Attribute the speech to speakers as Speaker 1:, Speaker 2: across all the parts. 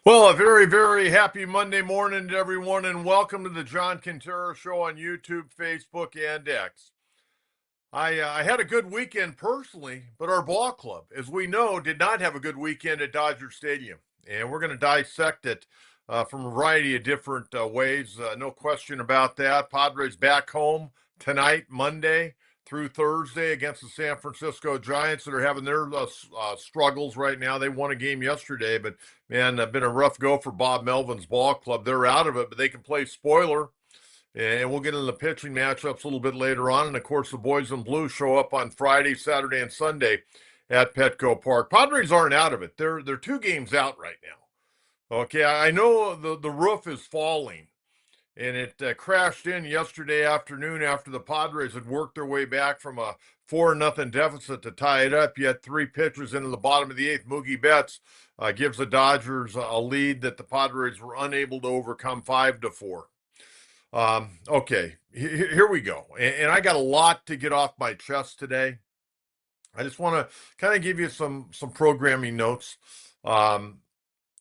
Speaker 1: Well, a very, very happy Monday morning to everyone, and welcome to the John Kentera Show on YouTube, Facebook, and X. I had a good weekend personally, but our ball club, as we know, did not have a good weekend at Dodger Stadium. And we're going to dissect it from a variety of different ways. No question about that. Padres back home tonight, Monday through Thursday against the San Francisco Giants that are having their struggles right now. They won a game yesterday, but man, been a rough go for Bob Melvin's ball club. They're out of it, but they can play spoiler. And we'll get into the pitching matchups a little bit later on. And of course, the boys in blue show up on Friday, Saturday, and Sunday at Petco Park. Padres aren't out of it. They're two games out right now. Okay, I know the roof is falling, and it crashed in yesterday afternoon after the Padres had worked their way back from a 4-0 deficit to tie it up. Yet three pitchers into the bottom of the eighth. Mookie Betts gives the Dodgers a lead that the Padres were unable to overcome 5-4. Okay, here we go. And I got a lot to get off my chest today. I just want to kind of give you some programming notes.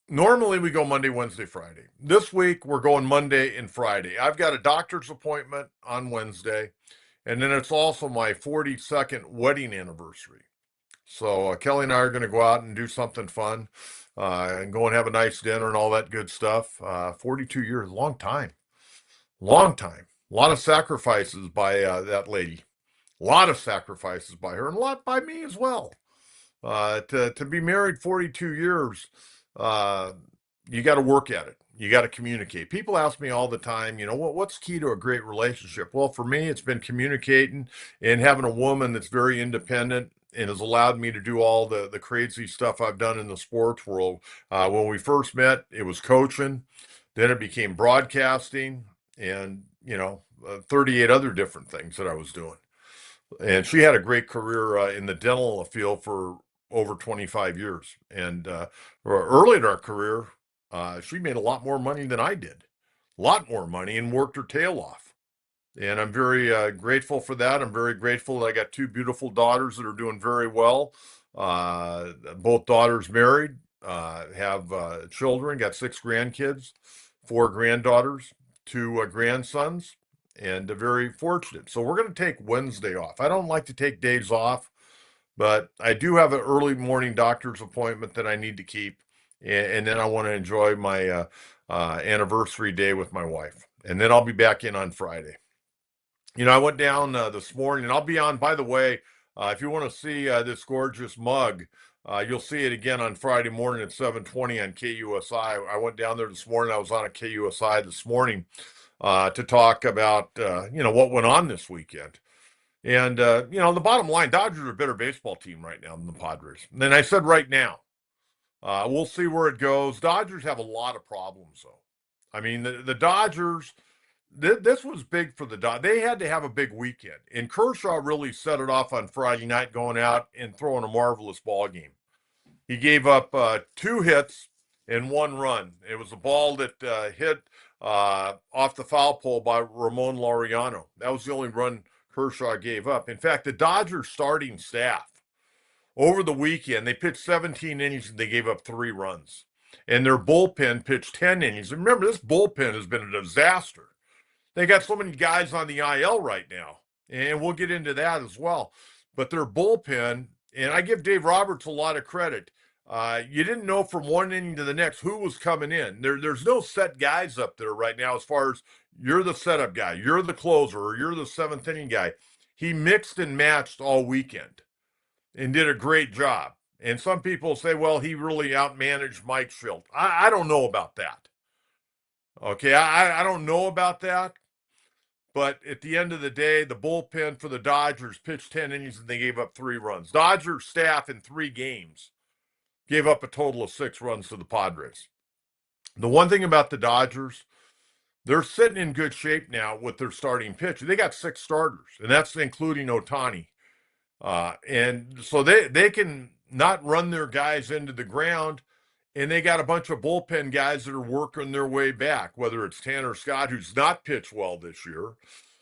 Speaker 1: Normally we go Monday, Wednesday, Friday. This week we're going Monday and Friday. I've got a doctor's appointment on Wednesday, and then it's also my 42nd wedding anniversary. So Kelly and I are going to go out and do something fun and go and have a nice dinner and all that good stuff. 42 years, long time. Long time. A lot of sacrifices by that lady. A lot of sacrifices by her, and a lot by me as well. To be married 42 years, you got to work at it. You got to communicate. People ask me all the time, what's key to a great relationship? Well, for me, it's been communicating and having a woman that's very independent and has allowed me to do all the crazy stuff I've done in the sports world. When we first met, it was coaching. Then it became broadcasting and 38 other different things that I was doing. And she had a great career in the dental field for over 25 years. And early in our career, she made a lot more money than I did, a lot more money, and worked her tail off. And I'm very grateful for that. I'm very grateful that I got two beautiful daughters that are doing very well. Both daughters married, have children, got 6 grandkids, 4 granddaughters, 2 grandsons, and very fortunate. So we're going to take Wednesday off. I don't like to take days off, but I do have an early morning doctor's appointment that I need to keep, and then I want to enjoy my anniversary day with my wife, and then I'll be back in on Friday. I went down this morning, and I'll be on, by the way, if you want to see this gorgeous mug, you'll see it again on Friday morning at 7:20 on KUSI. I went down there this morning. I was on a KUSI this morning to talk about, what went on this weekend. And, the bottom line, Dodgers are a better baseball team right now than the Padres. And then I said right now, we'll see where it goes. Dodgers have a lot of problems, though. I mean, the Dodgers, this was big for the Dodgers. They had to have a big weekend. And Kershaw really set it off on Friday night, going out and throwing a marvelous ball game. He gave up 2 hits and 1 run. It was a ball that hit off the foul pole by Ramon Laureano. That was the only run Kershaw gave up. In fact, the Dodgers starting staff over the weekend, they pitched 17 innings and they gave up 3 runs. And their bullpen pitched 10 innings. And remember, this bullpen has been a disaster. They got so many guys on the IL right now, and we'll get into that as well. But their bullpen, and I give Dave Roberts a lot of credit. You didn't know from one inning to the next who was coming in. There's no set guys up there right now as far as you're the setup guy, you're the closer, or you're the 7th inning guy. He mixed and matched all weekend and did a great job. And some people say, well, he really outmanaged Mike Shildt. I don't know about that. Okay, I don't know about that. But at the end of the day, the bullpen for the Dodgers pitched 10 innings and they gave up 3 runs. Dodgers staff in 3 games gave up a total of 6 runs to the Padres. The one thing about the Dodgers, they're sitting in good shape now with their starting pitch. They got 6 starters, and that's including Ohtani. And so they can not run their guys into the ground, and they got a bunch of bullpen guys that are working their way back, whether it's Tanner Scott, who's not pitched well this year,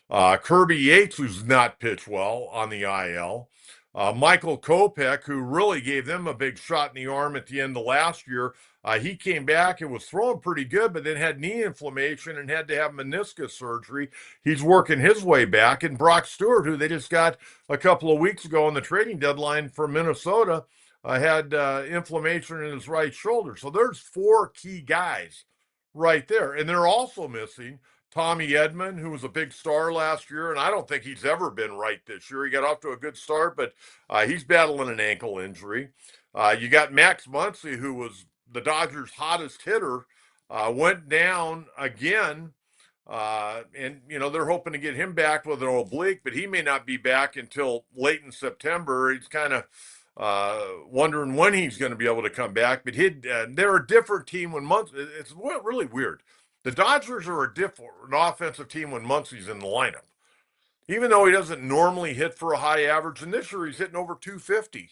Speaker 1: Kirby Yates, who's not pitched well on the IL, Michael Kopech, who really gave them a big shot in the arm at the end of last year, he came back and was throwing pretty good, but then had knee inflammation and had to have meniscus surgery. He's working his way back. And Brock Stewart, who they just got a couple of weeks ago on the trading deadline from Minnesota, had inflammation in his right shoulder. So there's four key guys right there. And they're also missing Tommy Edman, who was a big star last year, and I don't think he's ever been right this year. He got off to a good start, but he's battling an ankle injury. You got Max Muncy, who was the Dodgers' hottest hitter, went down again. And, they're hoping to get him back with an oblique, but he may not be back until late in September. He's kind of wondering when he's going to be able to come back. But they're a different team when Muncy. It's really weird. The Dodgers are a different offensive team when Muncy's in the lineup. Even though he doesn't normally hit for a high average, and this year he's hitting over 250.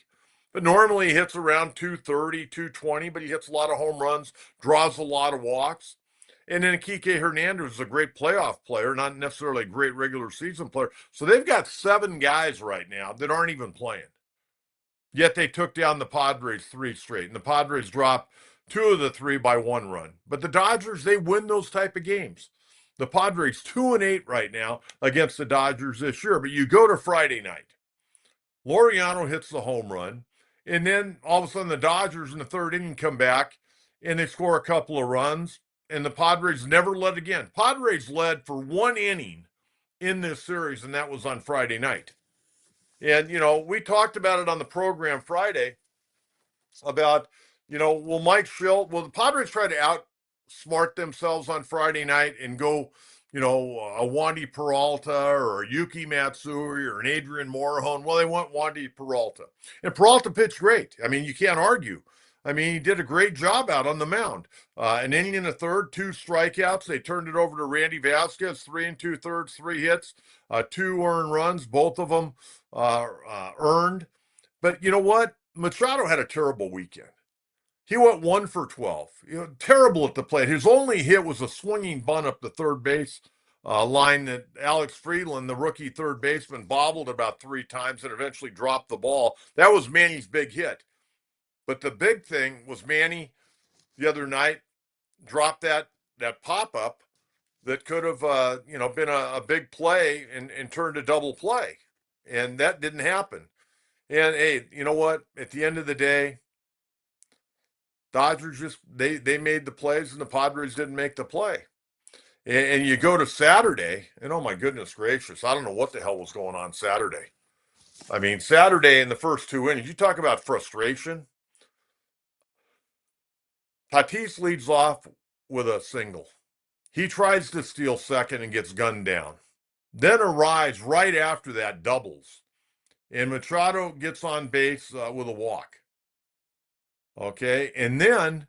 Speaker 1: But normally he hits around 230, 220, but he hits a lot of home runs, draws a lot of walks. And then Kike Hernandez is a great playoff player, not necessarily a great regular season player. So they've got 7 guys right now that aren't even playing. Yet they took down the Padres 3 straight, and the Padres dropped 2 of the 3 by 1 run. But the Dodgers, they win those type of games. The Padres 2-8 right now against the Dodgers this year. But you go to Friday night. Laureano hits the home run, and then all of a sudden the Dodgers in the 3rd inning come back and they score a couple of runs, and the Padres never led again. Padres led for 1 inning in this series, and that was on Friday night. And, we talked about it on the program Friday about, will the Padres try to outsmart themselves on Friday night and go, a Wandy Peralta or a Yuki Matsui or an Adrian Morejon? Well, they want Wandy Peralta. And Peralta pitched great. I mean, you can't argue. I mean, he did a great job out on the mound. An inning in the 3rd, 2 strikeouts. They turned it over to Randy Vasquez, 3 2/3, 3 hits, 2 earned runs, both of them earned. But you know what? Machado had a terrible weekend. He went 1 for 12. Terrible at the plate. His only hit was a swinging bunt up the third base line that Alex Friedland, the rookie third baseman, bobbled about 3 times and eventually dropped the ball. That was Manny's big hit. But the big thing was Manny the other night dropped that pop-up that could have been a big play and turned a double play. And that didn't happen. And hey, you know what? At the end of the day, Dodgers just they made the plays and the Padres didn't make the play. And you go to Saturday, and oh my goodness gracious, I don't know what the hell was going on Saturday. I mean, Saturday in the first 2 innings, you talk about frustration. Tatis leads off with a single. He tries to steal second and gets gunned down. Then Arise right after that doubles. And Machado gets on base with a walk. Okay, and then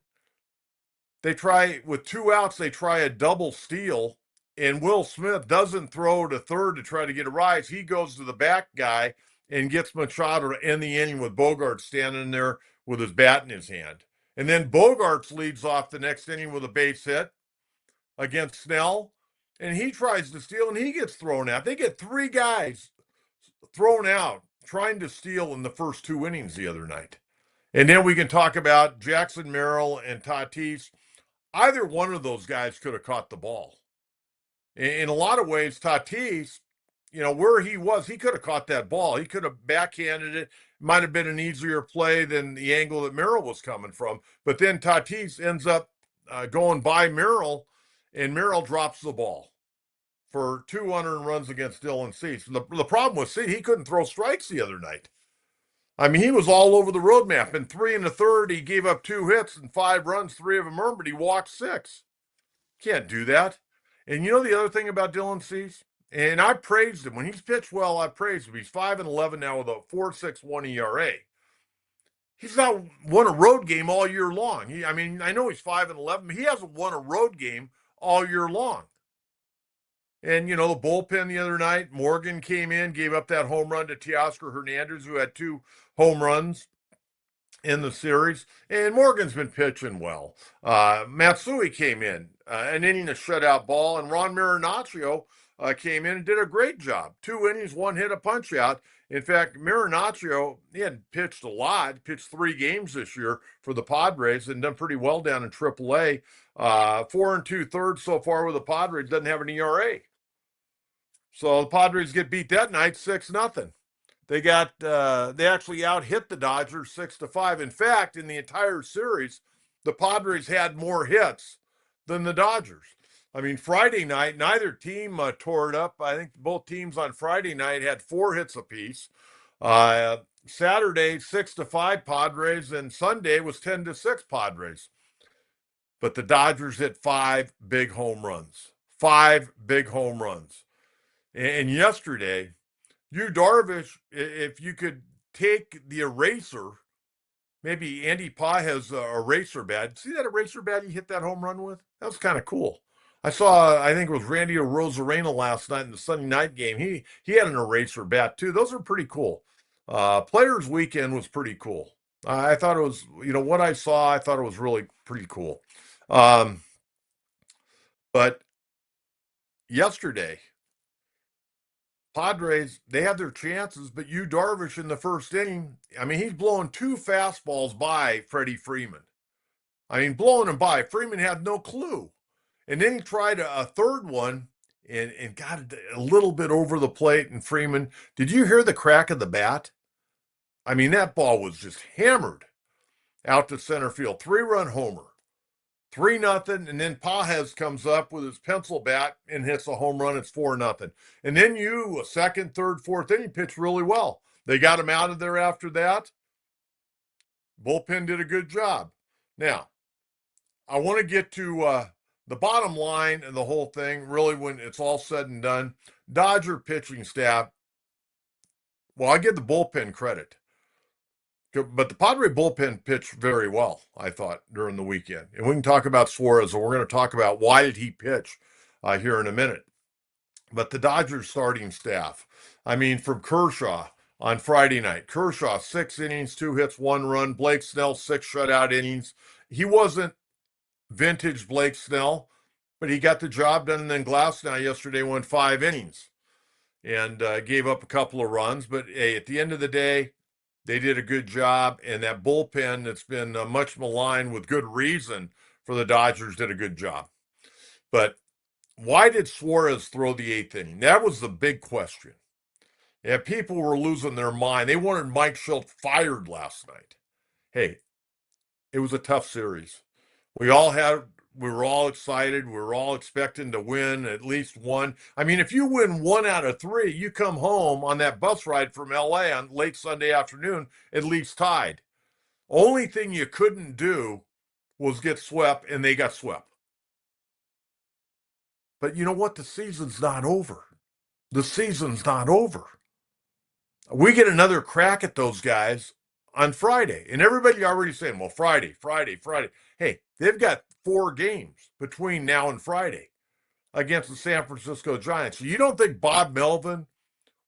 Speaker 1: they try, with 2 outs, they try a double steal, and Will Smith doesn't throw to third to try to get Arise. He goes to the back guy and gets Machado to end the inning with Bogaerts standing there with his bat in his hand. And then Bogaerts leads off the next inning with a base hit against Snell, and he tries to steal, and he gets thrown out. They get 3 guys thrown out trying to steal in the first 2 innings the other night. And then we can talk about Jackson Merril and Tatis. Either one of those guys could have caught the ball. In a lot of ways, Tatis, where he was, he could have caught that ball. He could have backhanded it. Might have been an easier play than the angle that Merril was coming from. But then Tatis ends up going by Merril, and Merril drops the ball for 2 unearned runs against Dylan Cease. The problem with Cease, he couldn't throw strikes the other night. I mean, he was all over the road map. In 3 1/3, he gave up 2 hits and 5 runs, 3 of them earned, but he walked 6. Can't do that. And you know the other thing about Dylan Cease? And I praised him. When he's pitched well, I praised him. He's 5-11 now with a 4.61 ERA. He's not won a road game all year long. I know he's 5-11, but he hasn't won a road game all year long. And, the bullpen the other night, Morgan came in, gave up that home run to Teoscar Hernandez, who had 2 home runs in the series. And Morgan's been pitching well. Matsui came in, an inning of shutout ball, and Ron Marinaccio came in and did a great job. 2 innings, 1 hit, a punch out. In fact, Marinaccio, he hadn't pitched a lot, pitched 3 games this year for the Padres and done pretty well down in AAA. 4 2/3 so far with the Padres, doesn't have an ERA. So the Padres get beat that night 6-0. They actually out hit the Dodgers 6-5. In fact, in the entire series, the Padres had more hits than the Dodgers. I mean, Friday night, neither team tore it up. I think both teams on Friday night had 4 hits apiece. Saturday, 6-5 Padres, and Sunday was 10-6 Padres. But the Dodgers hit 5 big home runs. 5 big home runs. And yesterday, Darvish, if you could take the eraser, maybe Andy Pye has a eraser bat. See that eraser bat he hit that home run with? That was kind of cool. I think it was Randy Arozarena last night in the Sunday night game. He had an eraser bat too. Those are pretty cool. Players Weekend was pretty cool. I thought it was, what I saw, I thought it was really pretty cool. But yesterday, Padres, they had their chances, but Darvish in the first inning, I mean, he's blowing 2 fastballs by Freddie Freeman. I mean, blowing them by. Freeman had no clue. And then he tried a third one and got it a little bit over the plate. And Freeman, did you hear the crack of the bat? I mean, that ball was just hammered out to center field. 3-run homer. 3-0, and then Pajes comes up with his pencil bat and hits a home run. It's 4-0. And then second, third, fourth inning, pitched really well. They got him out of there after that. Bullpen did a good job. Now, I want to get to the bottom line and the whole thing, really, when it's all said and done. Dodger pitching staff, well, I give the bullpen credit. But the Padre bullpen pitched very well, I thought, during the weekend. And we can talk about Suarez, and we're going to talk about why did he pitch here in a minute. But the Dodgers starting staff, I mean, from Kershaw on Friday night. Kershaw, 6 innings, 2 hits, 1 run. Blake Snell, 6 shutout innings. He wasn't vintage Blake Snell, but he got the job done. And then Glasnow yesterday went 5 innings and gave up a couple of runs. But hey, at the end of the day, they did a good job, and that bullpen that's been much maligned with good reason for the Dodgers did a good job. But why did Suarez throw the 8th inning? That was the big question. Yeah, people were losing their mind. They wanted Mike Shildt fired last night. Hey, it was a tough series. We were all excited. We were all expecting to win at least one. I mean, if you win 1 out of 3, you come home on that bus ride from LA on late Sunday afternoon, at least tied. Only thing you couldn't do was get swept, and they got swept. But you know what? The season's not over. The season's not over. We get another crack at those guys on Friday. And everybody already saying, well, Friday. Hey, they've got 4 games between now and Friday against the San Francisco Giants. So you don't think Bob Melvin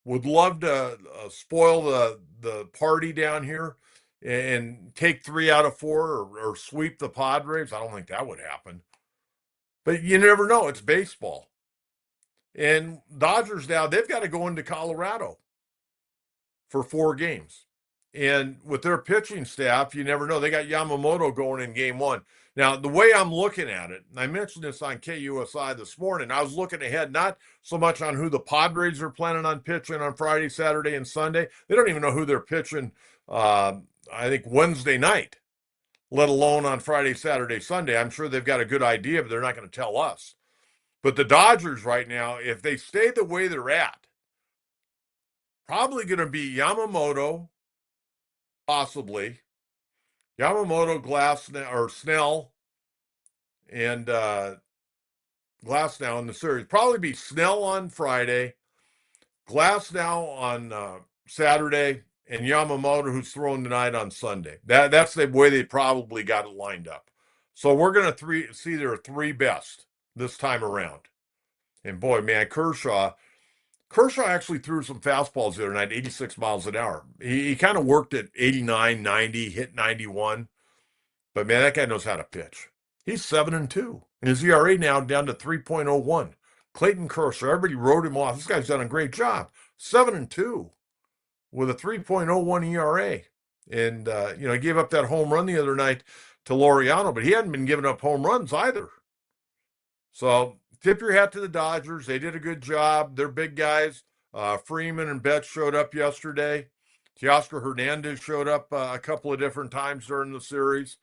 Speaker 1: would love to spoil the party down here and take 3 out of 4 or sweep the Padres? I don't think that would happen. But you never know. It's baseball. And Dodgers now, they've got to go into Colorado for 4 games. And with their pitching staff, you never know. They got Yamamoto going in game 1. Now, the way I'm looking at it, and I mentioned this on KUSI this morning, I was looking ahead not so much on who the Padres are planning on pitching on Friday, Saturday, and Sunday. They don't even know who they're pitching, I think, Wednesday night, let alone on Friday, Saturday, Sunday. I'm sure they've got a good idea, but they're not going to tell us. But the Dodgers right now, if they stay the way they're at, probably going to be Yamamoto, possibly. Yamamoto, Snell, and Glasnow in the series. Probably be Snell on Friday, Glasnow on Saturday, and Yamamoto, who's throwing tonight, on Sunday. That's the way they probably got it lined up. So we're going to see their 3 best this time around. And boy, man, Kershaw actually threw some fastballs the other night, 86 miles an hour. He kind of worked at 89, 90, hit 91. But, man, that guy knows how to pitch. He's 7-2. And his ERA now down to 3.01. Clayton Kershaw, everybody wrote him off. This guy's done a great job. 7-2 with a 3.01 ERA. And, he gave up that home run the other night to Laureano, but he hadn't been giving up home runs either. So tip your hat to the Dodgers. They did a good job. They're big guys. Freeman and Betts showed up yesterday. Teoscar Hernandez showed up a couple of different times during the series.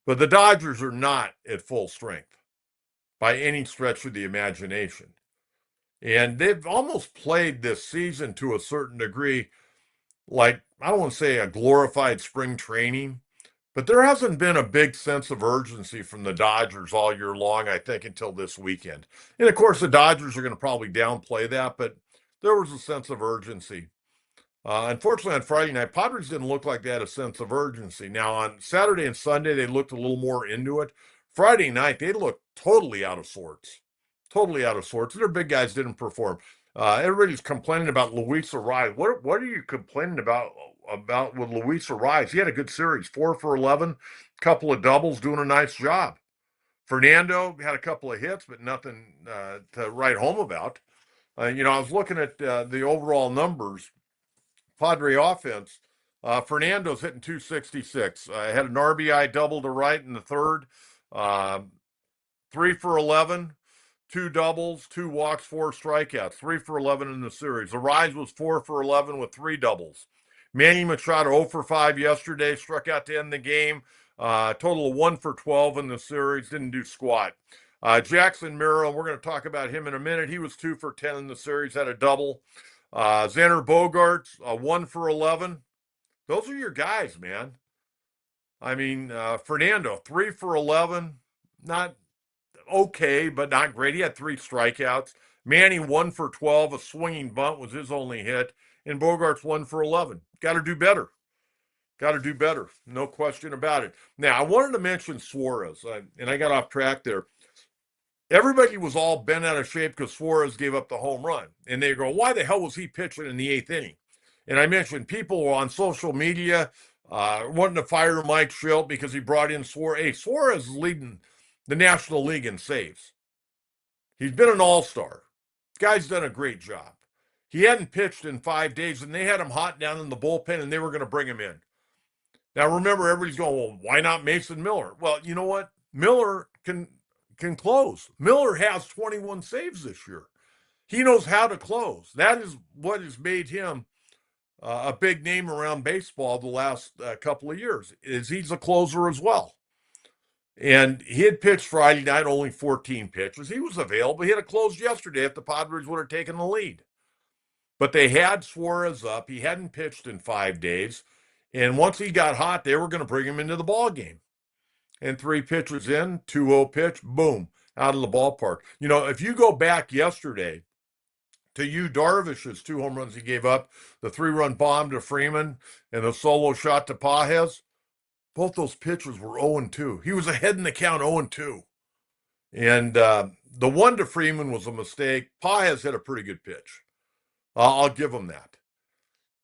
Speaker 1: But the Dodgers are not at full strength by any stretch of the imagination. And they've almost played this season to a certain degree, like, I don't want to say a glorified spring training, but there hasn't been a big sense of urgency from the Dodgers all year long, I think, until this weekend. And of course, the Dodgers are going to probably downplay that, but there was a sense of urgency. Unfortunately, on Friday night, Padres didn't look like they had a sense of urgency. Now, on Saturday and Sunday, they looked a little more into it. Friday night, they looked totally out of sorts. Totally out of sorts. Their big guys didn't perform. Everybody's complaining about Luis Suarez. What are you complaining about with Luis Suarez? He had a good series, 4 for 11, couple of doubles, doing a nice job. Fernando had a couple of hits, but nothing to write home about. I was looking at the overall numbers. Padre offense. Fernando's hitting 266. Had an RBI double to right in the third. 3 for 11. 2 doubles, 2 walks, 4 strikeouts, 3 for 11 in the series. The rise was 4 for 11 with 3 doubles. Manny Machado 0 for 5 yesterday, struck out to end the game. Total of 1 for 12 in the series, didn't do squat. Jackson Merril, we're going to talk about him in a minute. He was 2 for 10 in the series, had a double. Xander Bogaerts, 1 for 11. Those are your guys, man. I mean, Fernando, 3 for 11, not okay, but not great. He had 3 strikeouts. Manny 1 for 12. A swinging bunt was his only hit. And Bogaerts 1 for 11. Got to do better. Got to do better. No question about it. Now, I wanted to mention Suarez, and I got off track there. Everybody was all bent out of shape because Suarez gave up the home run. And they go, why the hell was he pitching in the 8th inning? And I mentioned people on social media wanting to fire Mike Shildt because he brought in Suarez. Hey, Suarez is leading the National League in saves. He's been an all-star. Guy's done a great job. He hadn't pitched in 5 days, and they had him hot down in the bullpen, and they were going to bring him in. Now, remember, everybody's going, well, why not Mason Miller? Well, you know what? Miller can close. Miller has 21 saves this year. He knows how to close. That is what has made him a big name around baseball the last couple of years, is he's a closer as well. And he had pitched Friday night, only 14 pitches. He was available. He had a closed yesterday if the Padres would have taken the lead. But they had Suarez up. He hadn't pitched in 5 days. And once he got hot, they were going to bring him into the ball game. And 3 pitches in, 2-0 pitch, boom, out of the ballpark. If you go back yesterday to Yu Darvish's 2 home runs he gave up, the 3-run bomb to Freeman and the solo shot to Pages, both those pitches were 0-2. He was ahead in the count 0-2. And the one to Freeman was a mistake. Pages hit a pretty good pitch. I'll give him that.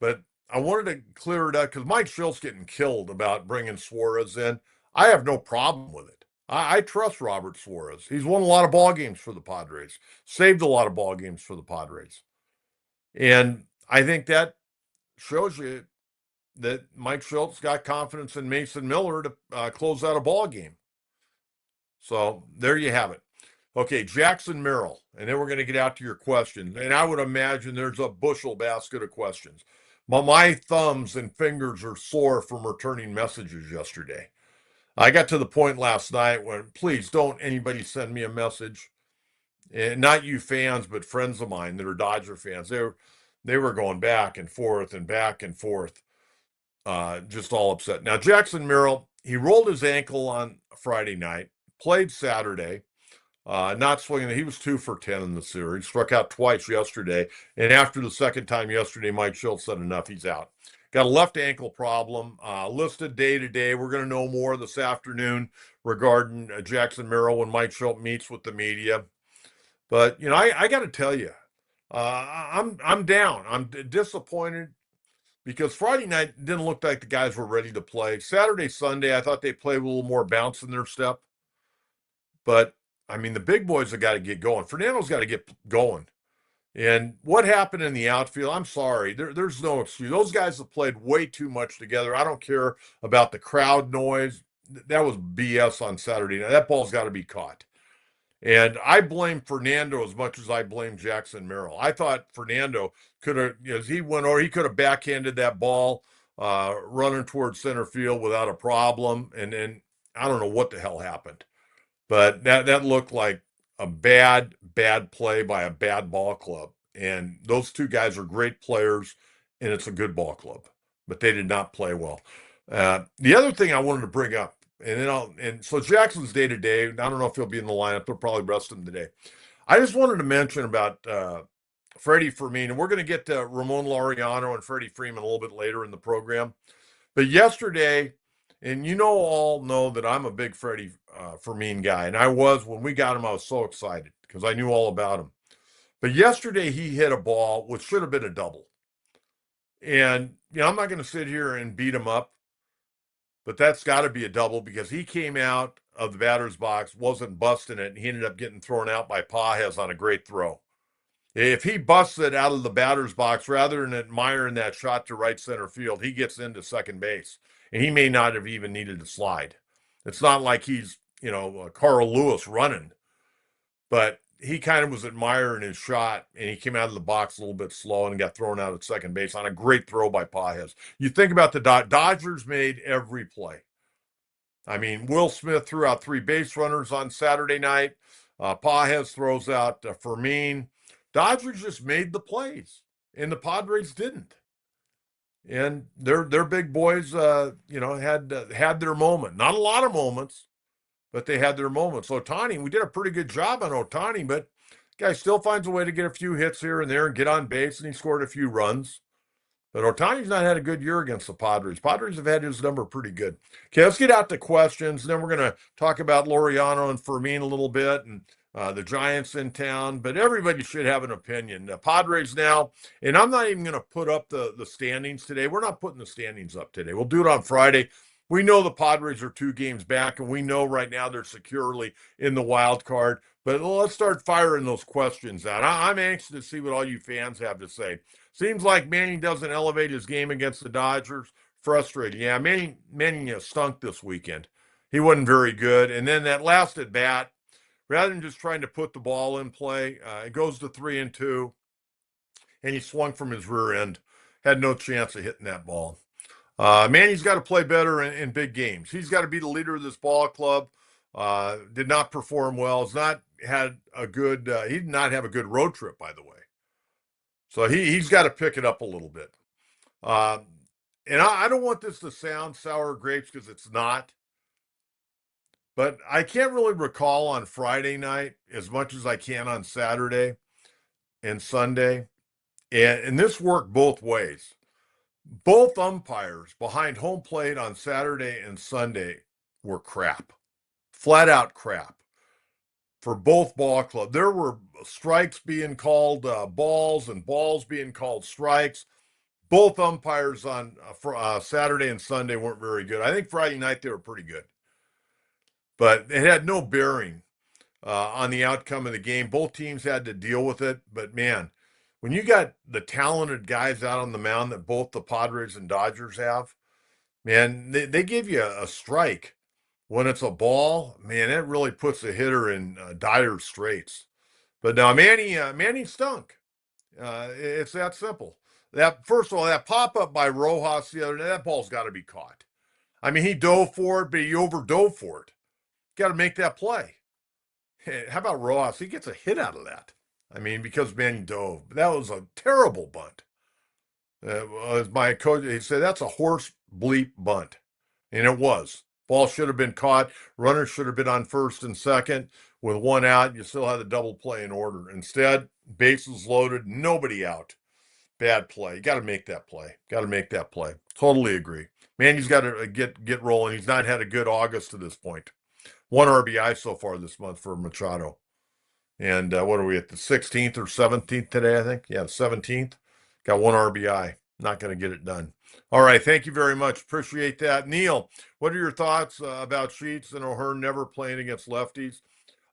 Speaker 1: But I wanted to clear it up because Mike Shilt's getting killed about bringing Suarez in. I have no problem with it. I trust Robert Suarez. He's won a lot of ball games for the Padres, saved a lot of ball games for the Padres. And I think that shows you that Mike Shilt's got confidence in Mason Miller to close out a ball game. So there you have it. Okay, Jackson Merril, and then we're going to get out to your questions. And I would imagine there's a bushel basket of questions. My thumbs and fingers are sore from returning messages yesterday. I got to the point last night when, please don't anybody send me a message. And not you fans, but friends of mine that are Dodger fans. They were going back and forth and back and forth. Just all upset. Now, Jackson Merril, he rolled his ankle on Friday night, played Saturday, not swinging. He was 2 for 10 in the series, struck out twice yesterday. And after the second time yesterday, Mike Shildt said enough, he's out. Got a left ankle problem, listed day to day. We're going to know more this afternoon regarding Jackson Merril when Mike Shildt meets with the media. But, I got to tell you, I'm down. I'm disappointed. Because Friday night didn't look like the guys were ready to play. Saturday, Sunday, I thought they played with a little more bounce in their step. But I mean, the big boys have got to get going. Fernando's got to get going. And what happened in the outfield, I'm sorry. There's no excuse. Those guys have played way too much together. I don't care about the crowd noise. That was BS on Saturday night. That ball's got to be caught. And I blame Fernando as much as I blame Jackson Merril. I thought Fernando could have, as he went over, he could have backhanded that ball running towards center field without a problem. And then I don't know what the hell happened. But that looked like a bad play by a bad ball club. And those two guys are great players, and it's a good ball club. But they did not play well. The other thing I wanted to bring up, and so Jackson's day to day. I don't know if he'll be in the lineup. They'll probably rest him today. I just wanted to mention about Freddie Fermin, and we're going to get to Ramon Laureano and Freddie Freeman a little bit later in the program. But yesterday, and all know that I'm a big Freddie Fermin guy, and I was when we got him. I was so excited because I knew all about him. But yesterday he hit a ball which should have been a double, and I'm not going to sit here and beat him up, but that's got to be a double because he came out of the batter's box, wasn't busting it, and he ended up getting thrown out by Pajes on a great throw. If he busts it out of the batter's box rather than admiring that shot to right center field, he gets into second base. And he may not have even needed to slide. It's not like he's, Carl Lewis running, but he kind of was admiring his shot, and he came out of the box a little bit slow and got thrown out at second base on a great throw by Pajes. You think about the Dodgers made every play. I mean, Will Smith threw out 3 base runners on Saturday night. Pajes throws out Fermin. Dodgers just made the plays, and the Padres didn't. And their big boys, had their moment. Not a lot of moments, but they had their moments. Ohtani, we did a pretty good job on Ohtani, but guy still finds a way to get a few hits here and there and get on base, and he scored a few runs. But Ohtani's not had a good year against the Padres. Padres have had his number pretty good. Okay, let's get out to questions. And then we're going to talk about Laureano and Fermin a little bit and the Giants in town. But everybody should have an opinion. The Padres now, and I'm not even going to put up the standings today. We're not putting the standings up today. We'll do it on Friday. We know the Padres are 2 games back, and we know right now they're securely in the wild card. But let's start firing those questions out. I'm anxious to see what all you fans have to say. Seems like Manning doesn't elevate his game against the Dodgers. Frustrating. Yeah, Manning stunk this weekend. He wasn't very good. And then that last at bat, rather than just trying to put the ball in play, it goes to 3-2, and he swung from his rear end. Had no chance of hitting that ball. Manning's got to play better in big games. He's got to be the leader of this ball club. Did not perform well. He did not have a good road trip, by the way. So he's got to pick it up a little bit. And I don't want this to sound sour grapes because it's not. But I can't really recall on Friday night as much as I can on Saturday and Sunday. And this worked both ways. Both umpires behind home plate on Saturday and Sunday were crap. Flat out crap. For both ball clubs. There were strikes being called balls and balls being called strikes. Both umpires on Saturday and Sunday weren't very good. I think Friday night they were pretty good. But it had no bearing on the outcome of the game. Both teams had to deal with it. But, man, when you got the talented guys out on the mound that both the Padres and Dodgers have, man, they give you a strike. When it's a ball, man, it really puts a hitter in dire straits. But now Manny stunk. It's that simple. First of all, that pop-up by Rojas the other day, that ball's got to be caught. I mean, he dove for it, but he overdove for it. Got to make that play. Hey, how about Rojas? He gets a hit out of that. I mean, because Manny dove. That was a terrible bunt. As my coach, he said, that's a horse bleep bunt. And it was. Ball should have been caught. Runner should have been on first and second. With 1 out, you still had the double play in order. Instead, bases loaded, nobody out. Bad play. You got to make that play. Got to make that play. Totally agree. Manny's got to get rolling. He's not had a good August to this point. 1 RBI so far this month for Machado. And what are we at, the 16th or 17th today, I think? Yeah, the 17th. Got 1 RBI. Not going to get it done. All right, thank you very much. Appreciate that. Neil, what are your thoughts about Sheets and O'Hearn never playing against lefties?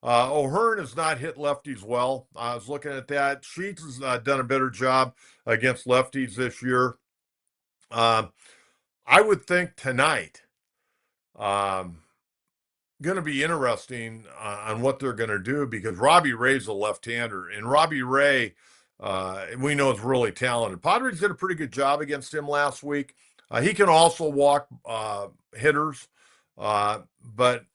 Speaker 1: O'Hearn has not hit lefties well. I was looking at that. Sheets has done a better job against lefties this year. Um, I would think tonight, um, going to be interesting on what they're going to do because Robbie Ray's a left-hander, and Robbie Ray, we know is really talented. Padres did a pretty good job against him last week. He can also walk hitters, but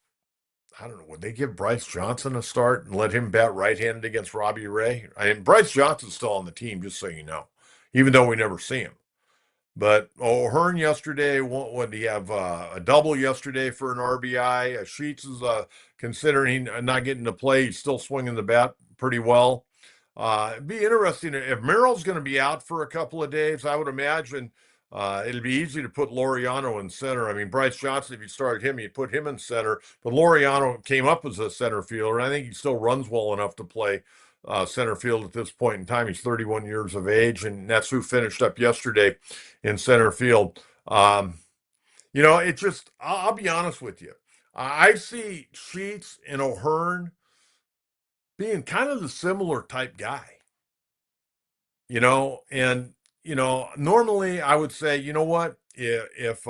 Speaker 1: I don't know. Would they give Bryce Johnson a start and let him bat right-handed against Robbie Ray? Bryce Johnson's still on the team, just so you know, even though we never see him. But O'Hearn yesterday, what did he have? A double yesterday for an RBI. Sheets is considering not getting to play. He's still swinging the bat pretty well. It'd be interesting if Merrill's going to be out for a couple of days. I would imagine it'd be easy to put Laureano in center. I mean, Bryce Johnson, if you started him, you'd put him in center. But Laureano came up as a center fielder, and I think he still runs well enough to play center field at this point in time. He's 31 years of age, and that's who finished up yesterday in center field. It just, I'll be honest with you. I see Sheets and O'Hearn being kind of the similar type guy, normally I would say, you know what, if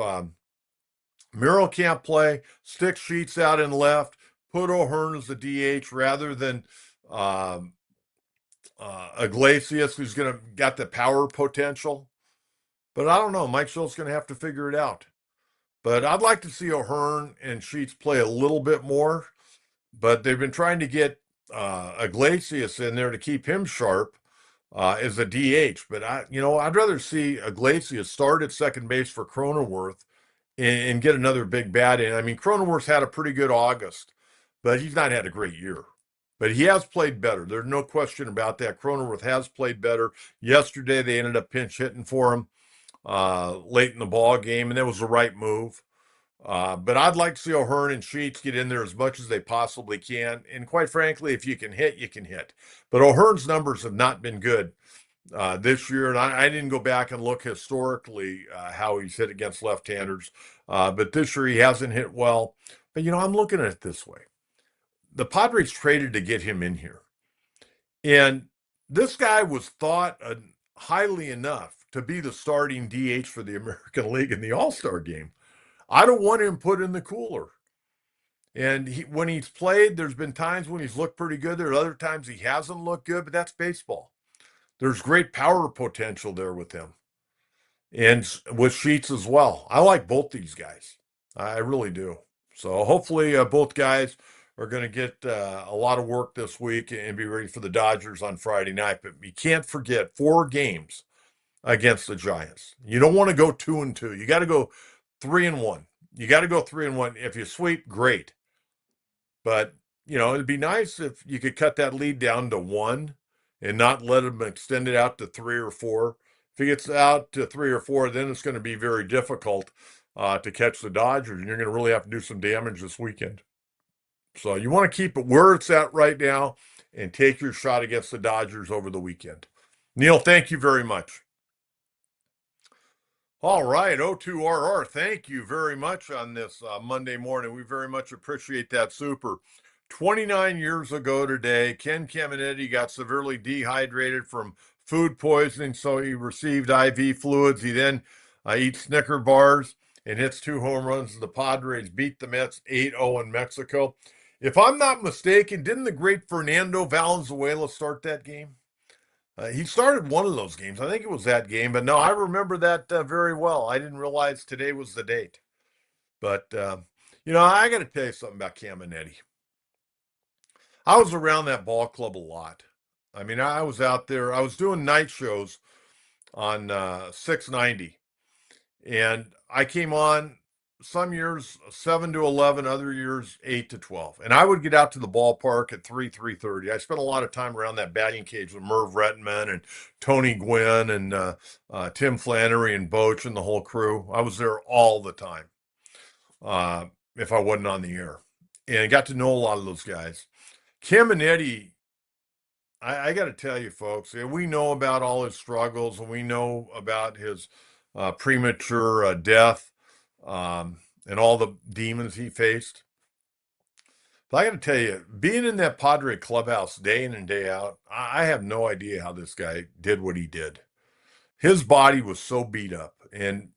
Speaker 1: Merril can't play, stick Sheets out in left, put O'Hearn as the DH rather than um, Iglesias, who's got the power potential. But I don't know. Mike Schultz's going to have to figure it out. But I'd like to see O'Hearn and Sheets play a little bit more. But they've been trying to get Iglesias in there to keep him sharp as a DH. But I'd rather see Iglesias start at second base for Cronenworth and get another big bat in. I mean, Cronenworth's had a pretty good August, but he's not had a great year. But he has played better. There's no question about that. Cronenworth has played better. Yesterday, they ended up pinch hitting for him late in the ball game, and it was the right move. But I'd like to see O'Hearn and Sheets get in there as much as they possibly can. And quite frankly, if you can hit, you can hit. But O'Hearn's numbers have not been good this year, and I didn't go back and look historically how he's hit against left-handers. But this year he hasn't hit well. But I'm looking at it this way: the Padres traded to get him in here, and this guy was thought highly enough to be the starting DH for the American League in the All-Star game. I don't want him put in the cooler. And when he's played, there's been times when he's looked pretty good. There are other times he hasn't looked good, but that's baseball. There's great power potential there with him and with Sheets as well. I like both these guys. I really do. So hopefully both guys are going to get a lot of work this week and be ready for the Dodgers on Friday night. But you can't forget 4 games against the Giants. You don't want to go 2-2. You got to go 3-1. You got to go 3-1. If you sweep, great. But it'd be nice if you could cut that lead down to 1 and not let him extend it out to 3 or 4. If he gets out to 3 or 4, then it's going to be very difficult to catch the Dodgers, and you're going to really have to do some damage this weekend. So you want to keep it where it's at right now and take your shot against the Dodgers over the weekend. Neil, thank you very much. All right, O2RR, thank you very much on this Monday morning. We very much appreciate that. Super. 29 years ago today, Ken Caminiti got severely dehydrated from food poisoning, so he received IV fluids. He then eats Snicker bars and hits 2 home runs. The Padres beat the Mets 8-0 in Mexico. If I'm not mistaken, didn't the great Fernando Valenzuela start that game? He started one of those games. I think it was that game, but no, I remember that very well. I didn't realize today was the date. But, I got to tell you something about Caminetti. I was around that ball club a lot. I mean, I was out there. I was doing night shows on 690, and I came on some years 7 to 11, other years 8 to 12. And I would get out to the ballpark at 3:30. I spent a lot of time around that batting cage with Merv Rettenman and Tony Gwynn and Tim Flannery and Boch and the whole crew. I was there all the time if I wasn't on the air. And I got to know a lot of those guys. Caminetti, I got to tell you, folks, we know about all his struggles and we know about his premature death and all the demons he faced. But I got to tell you, being in that Padre clubhouse day in and day out, I have no idea how this guy did what he did. His body was so beat up, and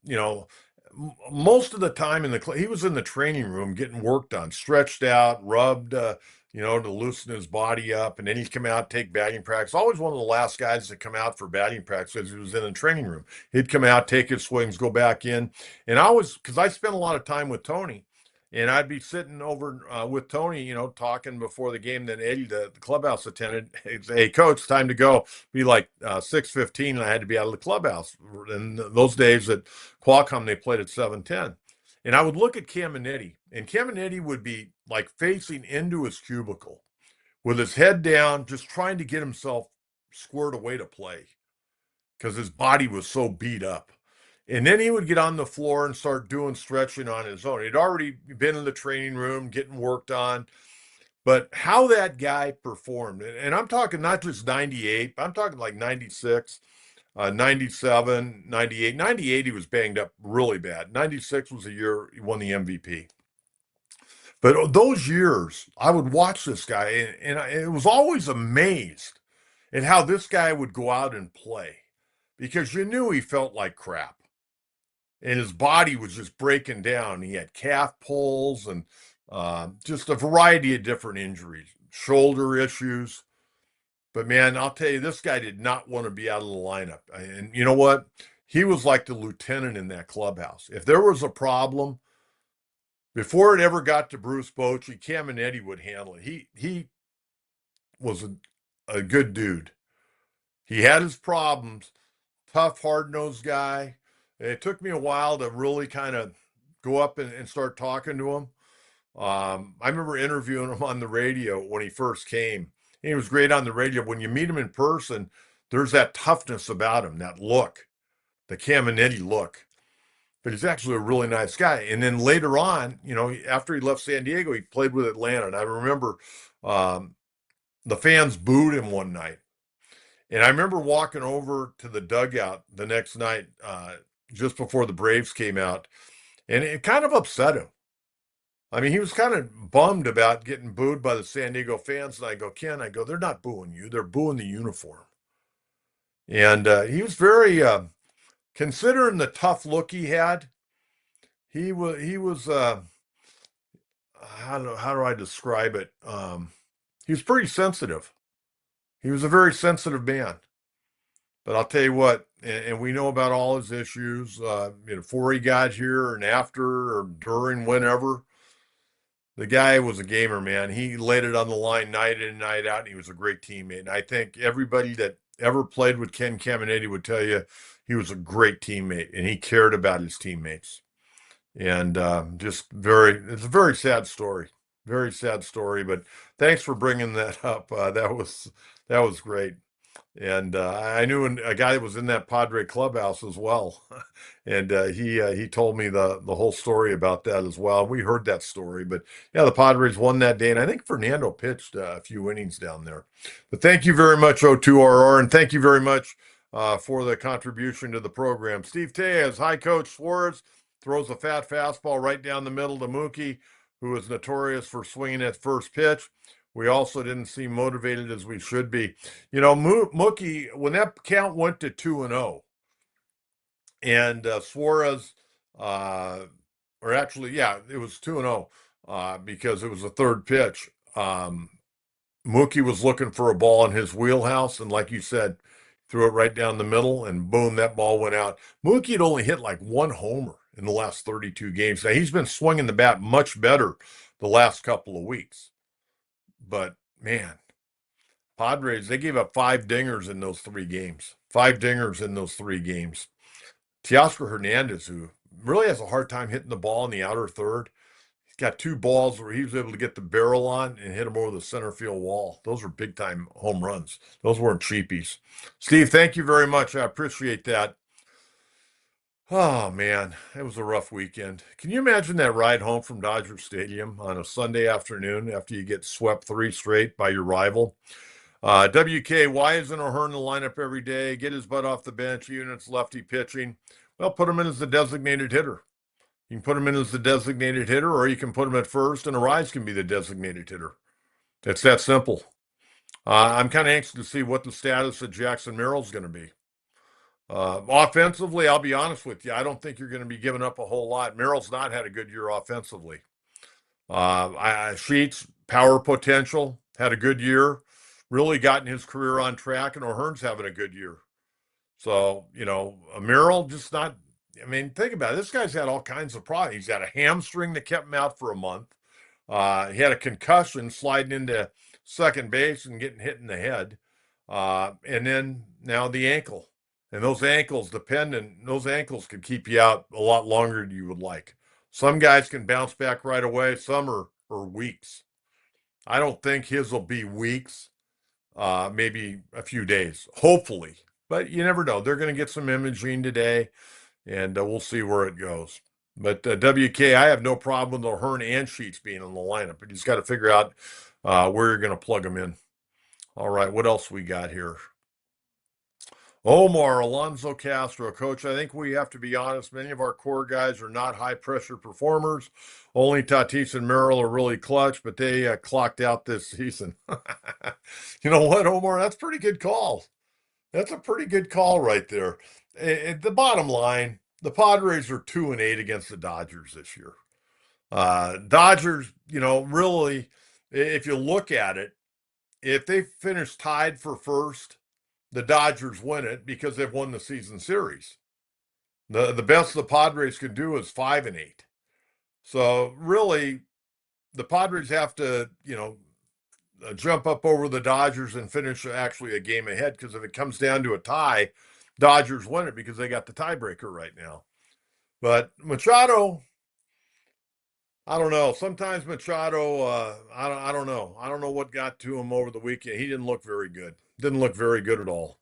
Speaker 1: most of the time he was in the training room getting worked on, stretched out, rubbed, to loosen his body up, and then he'd come out, take batting practice. Always one of the last guys to come out for batting practice because he was in the training room. He'd come out, take his swings, go back in, and because I spent a lot of time with Tony. And I'd be sitting over with Tony, talking before the game. Then Eddie, the clubhouse attendant, he'd say, "Hey, coach, time to go." Be like 6:15, and I had to be out of the clubhouse. In those days at Qualcomm, they played at 7:10. And I would look at Caminetti, and Caminetti would be like facing into his cubicle with his head down, just trying to get himself squared away to play because his body was so beat up. And then he would get on the floor and start doing stretching on his own. He'd already been in the training room getting worked on. But how that guy performed, and I'm talking not just 98, I'm talking like 96, 97, 98. 98, he was banged up really bad. 96 was the year he won the MVP. But those years, I would watch this guy, and I was always amazed at how this guy would go out and play because you knew he felt like crap and his body was just breaking down. He had calf pulls and just a variety of different injuries, shoulder issues. But man, I'll tell you, this guy did not want to be out of the lineup. And you know what? He was like the lieutenant in that clubhouse. If there was a problem, before it ever got to Bruce Bochy, Caminetti would handle it. He was a good dude. He had his problems, tough, hard-nosed guy. It took me a while to really kind of go up and start talking to him. I remember interviewing him on the radio when he first came. He was great on the radio. When you meet him in person, there's that toughness about him, that look, the Caminetti look. But he's actually a really nice guy. And then later on, after he left San Diego, he played with Atlanta. And I remember the fans booed him one night. And I remember walking over to the dugout the next night, just before the Braves came out, and it kind of upset him. I mean, he was kind of bummed about getting booed by the San Diego fans. And I go, Ken, they're not booing you. They're booing the uniform. And he was very, considering the tough look he had, he was how do I describe it? He was pretty sensitive. He was a very sensitive man. But I'll tell you what, and we know about all his issues, before he got here and after or during, whenever. The guy was a gamer, man. He laid it on the line night in and night out, and he was a great teammate. And I think everybody that ever played with Ken Caminetti would tell you he was a great teammate, and he cared about his teammates. And it's a very sad story. Very sad story, but thanks for bringing that up. That was great. And I knew a guy that was in that Padre clubhouse as well, and he told me the whole story about that as well. We heard that story, but yeah, the Padres won that day, and I think Fernando pitched a few innings down there. But thank you very much, O2RR, and thank you very much for the contribution to the program. Steve Tejas, high coach Suarez throws a fat fastball right down the middle to Mookie, who is notorious for swinging at first pitch. We also didn't seem motivated as we should be. Mookie, when that count went to 2-0, and Suarez, or actually, yeah, it was 2-0 because it was the third pitch. Mookie was looking for a ball in his wheelhouse, and like you said, threw it right down the middle, and boom, that ball went out. Mookie had only hit like one homer in the last 32 games. Now, he's been swinging the bat much better the last couple of weeks. But man, Padres, they gave up 5 dingers in those 3 games. 5 dingers in those 3 games. Teoscar Hernandez, who really has a hard time hitting the ball in the outer third, he's got 2 balls where he was able to get the barrel on and hit them over the center field wall. Those were big time home runs. Those weren't cheapies. Steve, thank you very much. I appreciate that. Oh man, it was a rough weekend. Can you imagine that ride home from Dodger Stadium on a Sunday afternoon after you get swept 3 straight by your rival? WK, why isn't O'Hearn in the lineup every day? Get his butt off the bench, even if it's lefty pitching. Well, put him in as the designated hitter. You can put him in as the designated hitter, or you can put him at first, and Arise can be the designated hitter. It's that simple. I'm kind of anxious to see what the status of Jackson Merrill's going to be. Offensively, I'll be honest with you, I don't think you're going to be giving up a whole lot. Merrill's not had a good year offensively. Sheets, power potential, had a good year, really gotten his career on track, and O'Hearn's having a good year. So, Merrill just not, I mean, think about it. This guy's had all kinds of problems. He's had a hamstring that kept him out for a month. He had a concussion sliding into second base and getting hit in the head. And then now the ankle. And those ankles, those ankles could keep you out a lot longer than you would like. Some guys can bounce back right away, some are weeks. I don't think his will be weeks, maybe a few days, hopefully. But you never know. They're going to get some imaging today, and we'll see where it goes. But WK, I have no problem with O'Hearn and Sheets being in the lineup, but you just got to figure out where you're going to plug them in. All right, what else we got here? Omar Alonso Castro, Coach, I think we have to be honest. Many of our core guys are not high pressure performers. Only Tatis and Merril are really clutch, but they clocked out this season. You know what, Omar? That's a pretty good call. That's a pretty good call right there. The bottom line, the Padres are 2-8 against the Dodgers this year. Dodgers, really, if you look at it, if they finish tied for first, the Dodgers win it because they've won the season series. The best the Padres can do is 5-8. So really, the Padres have to, jump up over the Dodgers and finish actually a game ahead, because if it comes down to a tie, Dodgers win it because they got the tiebreaker right now. But Machado, I don't know. Sometimes Machado, I don't know. I don't know what got to him over the weekend. He didn't look very good. Didn't look very good at all.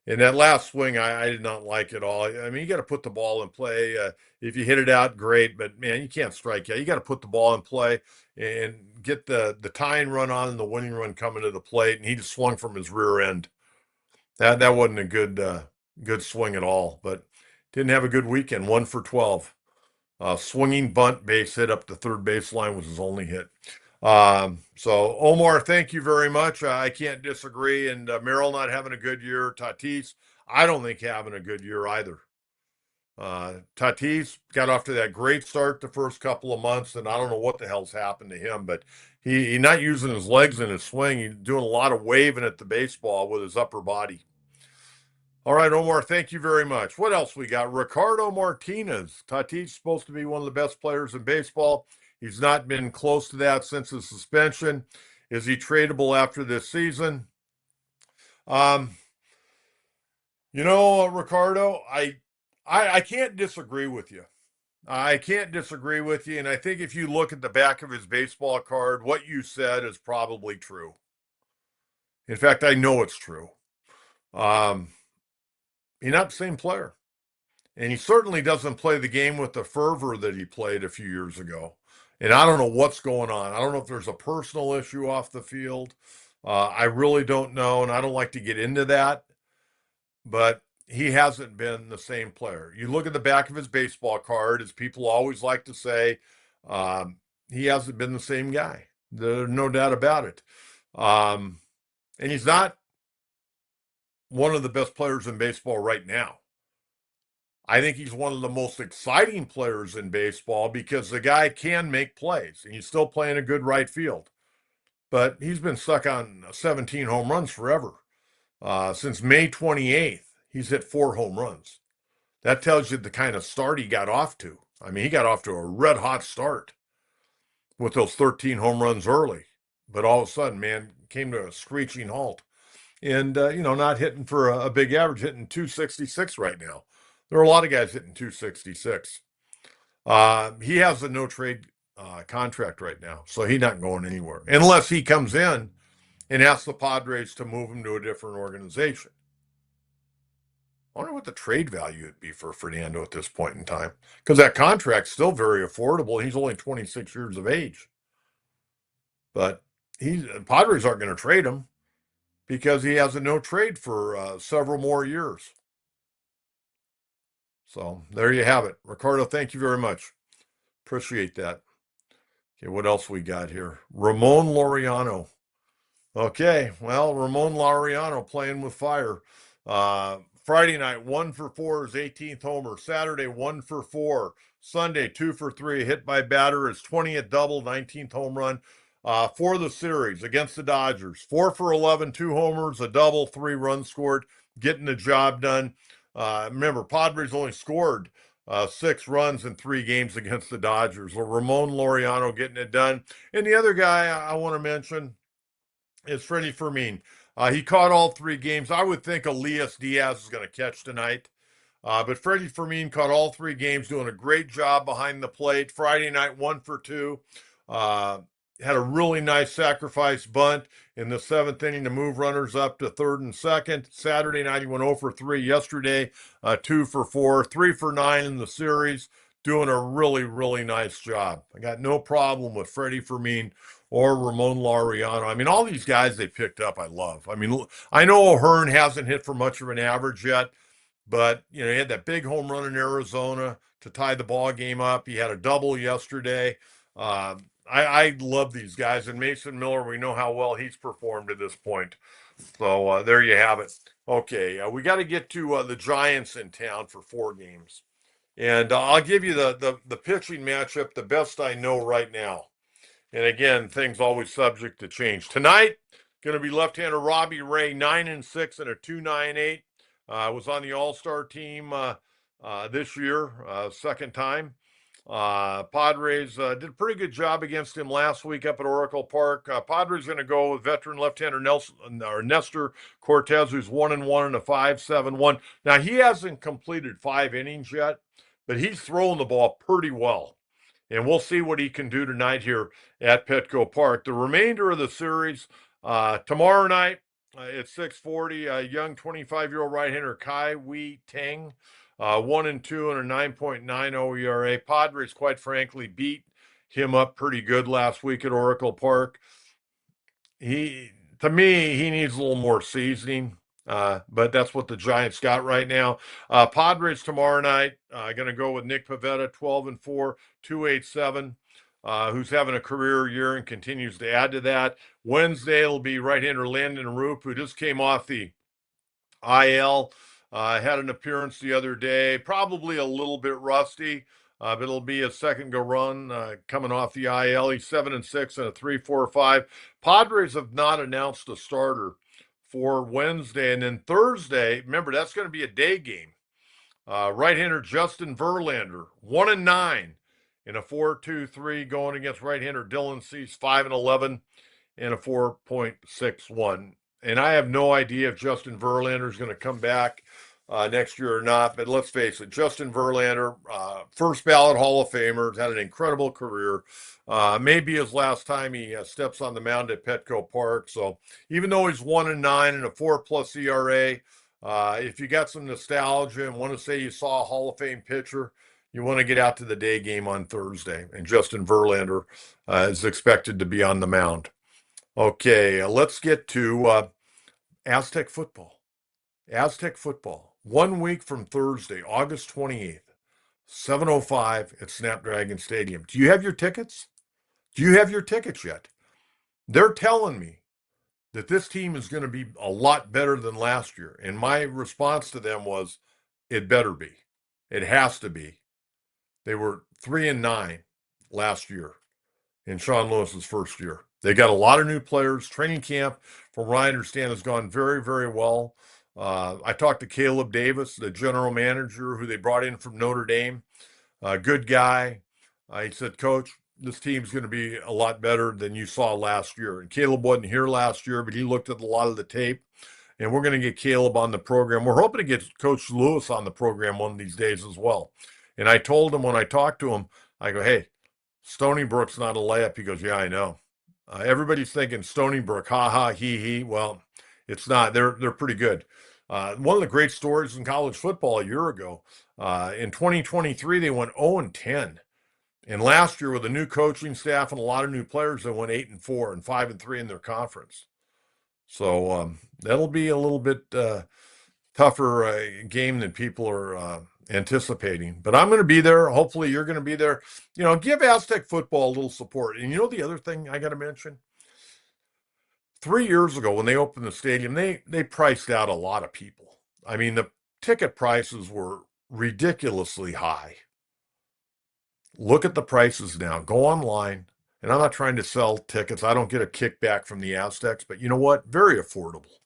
Speaker 1: And that last swing, I did not like at all. I mean, you got to put the ball in play. If you hit it out, great. But, man, you can't strike out. You got to put the ball in play and get the tying run on and the winning run coming to the plate. And he just swung from his rear end. That wasn't a good swing at all. But didn't have a good weekend. 1 for 12. Swinging bunt base hit up the third baseline was his only hit. So Omar, thank you very much. I can't disagree. And Merrill not having a good year. Tatis, I don't think having a good year either. Tatis got off to that great start the first couple of months, and I don't know what the hell's happened to him, but he's not using his legs in his swing. He's doing a lot of waving at the baseball with his upper body. All right, Omar, thank you very much. What else we got? Ricardo Martinez. Tatis supposed to be one of the best players in baseball. He's not been close to that since his suspension. Is he tradable after this season? Um, Ricardo, I can't disagree with you. I can't disagree with you. And I think if you look at the back of his baseball card, what you said is probably true. In fact, I know it's true. He's not the same player. And he certainly doesn't play the game with the fervor that he played a few years ago. And I don't know what's going on. I don't know if there's a personal issue off the field. I really don't know, and I don't like to get into that. But he hasn't been the same player. You look at the back of his baseball card, as people always like to say, he hasn't been the same guy. There's no doubt about it. And he's not one of the best players in baseball right now. I think he's one of the most exciting players in baseball because the guy can make plays, and he's still playing a good right field. But he's been stuck on 17 home runs forever. Since May 28th, he's hit 4 home runs. That tells you the kind of start he got off to. I mean, he got off to a red hot start with those 13 home runs early. But all of a sudden, man, came to a screeching halt. And, not hitting for a big average, hitting 266 right now. There are a lot of guys hitting 266. He has a no trade contract right now, so he's not going anywhere unless he comes in and asks the Padres to move him to a different organization. I wonder what the trade value would be for Fernando at this point in time, because that contract's still very affordable. He's only 26 years of age, but Padres aren't going to trade him because he has a no trade for several more years. So there you have it. Ricardo, thank you very much. Appreciate that. Okay, what else we got here? Ramon Laureano. Okay, well, Ramon Laureano playing with fire. Friday night, 1 for 4, his 18th homer. Saturday, 1 for 4. Sunday, 2 for 3, hit by batter, his 20th double, 19th home run for the series against the Dodgers. 4 for 11, 2 homers, a double, 3 runs scored, getting the job done. Remember, Padres only scored 6 runs in 3 games against the Dodgers. So Ramon Laureano getting it done. And the other guy I want to mention is Freddie Fermin. He caught all 3 games. I would think Elias Diaz is going to catch tonight. But Freddie Fermin caught all 3 games, doing a great job behind the plate. Friday night, 1 for 2. Had a really nice sacrifice bunt in the 7th inning to move runners up to third and second. Saturday night, he went 0 for 3. Yesterday, 2 for 4, 3 for 9 in the series. Doing a really, really nice job. I got no problem with Freddie Fermin or Ramon Laureano. I mean, all these guys they picked up, I love. I mean, I know O'Hearn hasn't hit for much of an average yet, but he had that big home run in Arizona to tie the ball game up. He had a double yesterday. I love these guys, and Mason Miller. We know how well he's performed at this point. So there you have it. Okay, we got to get to the Giants in town for 4 games, and I'll give you the pitching matchup, the best I know right now. And again, things always subject to change. Tonight, going to be left-hander Robbie Ray, 9-6 and a 2.98. Was on the All-Star team this year, second time. Padres did a pretty good job against him last week up at Oracle Park. Padres going to go with veteran left-hander Nestor Cortez, who's 1-1 and a 5.71. Now he hasn't completed 5 innings yet, but he's throwing the ball pretty well. And we'll see what he can do tonight here at Petco Park. The remainder of the series, tomorrow night at 6:40, young 25-year-old right-hander Kai Wei Teng, 1-2 and a 9.90 ERA. Padres, quite frankly, beat him up pretty good last week at Oracle Park. To me, he needs a little more seasoning. But that's what the Giants got right now. Padres tomorrow night, going to go with Nick Pivetta, 12-4, 2.87, who's having a career year and continues to add to that. Wednesday, it'll be right-hander Landon Roop, who just came off the IL, had an appearance the other day, probably a little bit rusty. But it'll be a second go run coming off the IL. He's 7-6 and a 3.45. Padres have not announced a starter for Wednesday. And then Thursday, remember, that's going to be a day game. Right-hander Justin Verlander, 1-9 in a 4.23, going against right-hander Dylan Cease, 5-11 and a 4.61. And I have no idea if Justin Verlander is going to come back next year or not. But let's face it, Justin Verlander, first ballot Hall of Famer, had an incredible career. Maybe his last time he steps on the mound at Petco Park. So even though he's 1-9 and a 4+ ERA, if you got some nostalgia and want to say you saw a Hall of Fame pitcher, you want to get out to the day game on Thursday. And Justin Verlander is expected to be on the mound. Okay, let's get to Aztec football. Aztec football. 1 week from Thursday, August 28th, 7:05 at Snapdragon Stadium. Do you have your tickets? Do you have your tickets yet? They're telling me that this team is going to be a lot better than last year. And my response to them was, it better be. It has to be. They were 3-9 last year in Sean Lewis's first year. They got a lot of new players. Training camp, from what I understand, has gone very, very well. I talked to Caleb Davis, the general manager who they brought in from Notre Dame. Good guy. He said, Coach, this team's going to be a lot better than you saw last year. And Caleb wasn't here last year, but he looked at a lot of the tape. And we're going to get Caleb on the program. We're hoping to get Coach Lewis on the program one of these days as well. And I told him when I talked to him, I go, hey, Stony Brook's not a layup. He goes, yeah, I know. Everybody's thinking Stony Brook, ha ha, he. Well, it's not. They're pretty good. One of the great stories in college football a year ago, in 2023, they went 0-10. And last year, with a new coaching staff and a lot of new players, they went 8-4 and 5-3 in their conference. So that'll be a little bit tougher game than people are anticipating. But I'm going to be there. Hopefully, you're going to be there. Give Aztec football a little support. And the other thing I got to mention? 3 years ago, when they opened the stadium, they priced out a lot of people. I mean, the ticket prices were ridiculously high. Look at the prices now. Go online. And I'm not trying to sell tickets. I don't get a kickback from the Aztecs, but you know what? Very affordable.